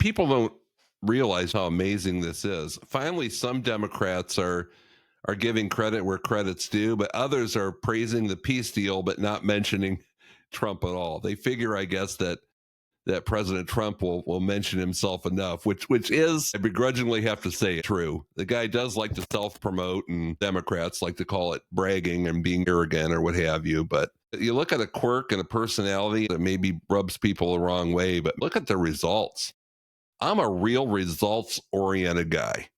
People don't realize how amazing this is. Finally, some Democrats are giving credit where credit's due, but others are praising the peace deal but not mentioning Trump at all. They figure, I guess, that President Trump will mention himself enough, which is, I begrudgingly have to say, true. The guy does like to self-promote, and Democrats like to call it bragging and being arrogant or what have you. But you look at a quirk and a personality that maybe rubs people the wrong way, but look at the results. I'm a real results-oriented guy.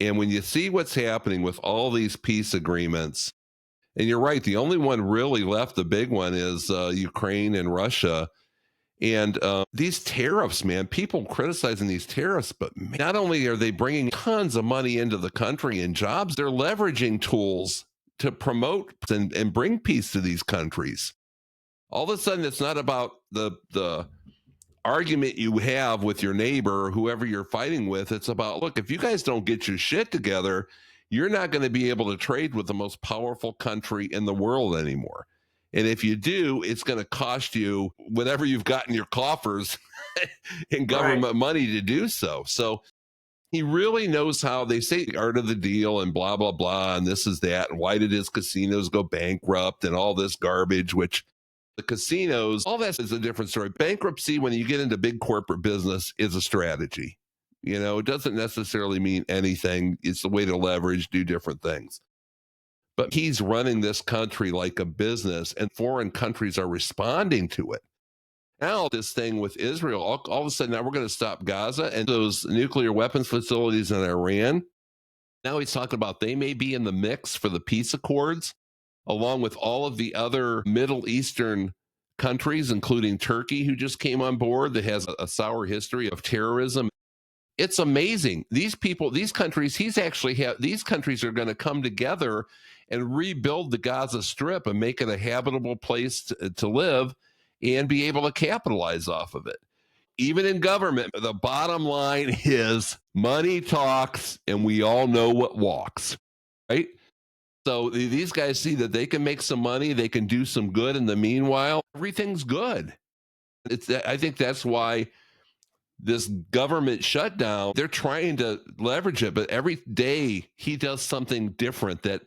And when you see what's happening with all these peace agreements, and you're right, the only one really left, the big one, is Ukraine and Russia. And these tariffs, man, people criticizing these tariffs, but not only are they bringing tons of money into the country and jobs, they're leveraging tools to promote and bring peace to these countries. All of a sudden, it's not about the argument you have with your neighbor or whoever you're fighting with. It's about, look, if you guys don't get your shit together, you're not going to be able to trade with the most powerful country in the world anymore. And if you do, it's going to cost you whatever you've got in your coffers in government money to do so. So he really knows how, they say, the art of the deal and blah, blah, blah, and this is that. And why did his casinos go bankrupt and all this garbage, which the casinos, all that is a different story. Bankruptcy, when you get into big corporate business, is a strategy. You know, it doesn't necessarily mean anything. It's the way to leverage, do different things. But he's running this country like a business, and foreign countries are responding to it. Now, this thing with Israel, all of a sudden, now we're going to stop Gaza and those nuclear weapons facilities in Iran. Now he's talking about they may be in the mix for the peace accords, along with all of the other Middle Eastern countries, including Turkey, who just came on board, that has a sour history of terrorism. It's amazing. These people, these countries, these countries are going to come together and rebuild the Gaza Strip and make it a habitable place to live and be able to capitalize off of it. Even in government, the bottom line is money talks, and we all know what walks, right? So these guys see that they can make some money, they can do some good in the meanwhile. Everything's good. I think that's why this government shutdown, they're trying to leverage it, but every day he does something different that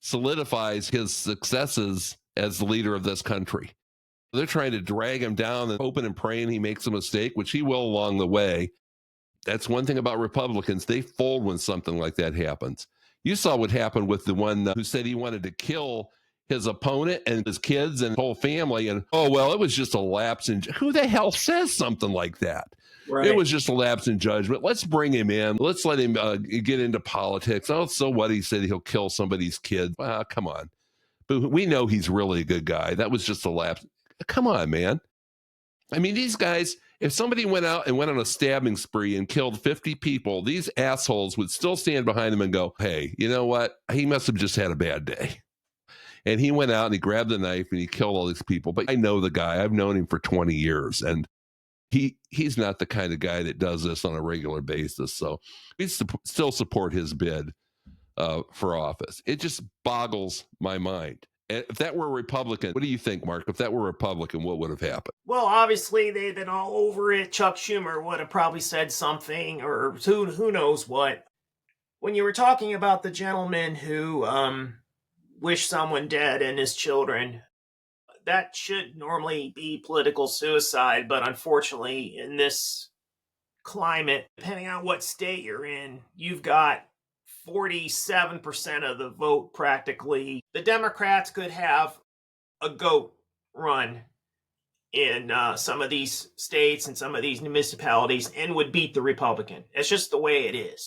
solidifies his successes as the leader of this country. They're trying to drag him down and hoping and praying he makes a mistake, which he will along the way. That's one thing about Republicans. They fold when something like that happens. You saw what happened with the one who said he wanted to kill his opponent and his kids and whole family. And, oh, well, it was just a lapse in... Who the hell says something like that? Right. It was just a lapse in judgment. Let's bring him in. Let's let him get into politics. Oh, so what? He said he'll kill somebody's kid. Come on. But we know he's really a good guy. That was just a lapse. Come on, man. I mean, these guys, if somebody went out and went on a stabbing spree and killed 50 people, these assholes would still stand behind him and go, hey, you know what? He must have just had a bad day. And he went out and he grabbed the knife and he killed all these people. But I know the guy. I've known him for 20 years. And he's not the kind of guy that does this on a regular basis. So we still support his bid for office. It just boggles my mind. If that were a Republican, what do you think, Mark? If that were a Republican, what would have happened? Well, obviously, they've been all over it. Chuck Schumer would have probably said something, or who knows what. When you were talking about the gentleman who wished someone dead and his children, that should normally be political suicide. But unfortunately, in this climate, depending on what state you're in, you've got 47% of the vote practically. The Democrats could have a goat run in some of these states and some of these municipalities and would beat the Republican. It's just the way it is.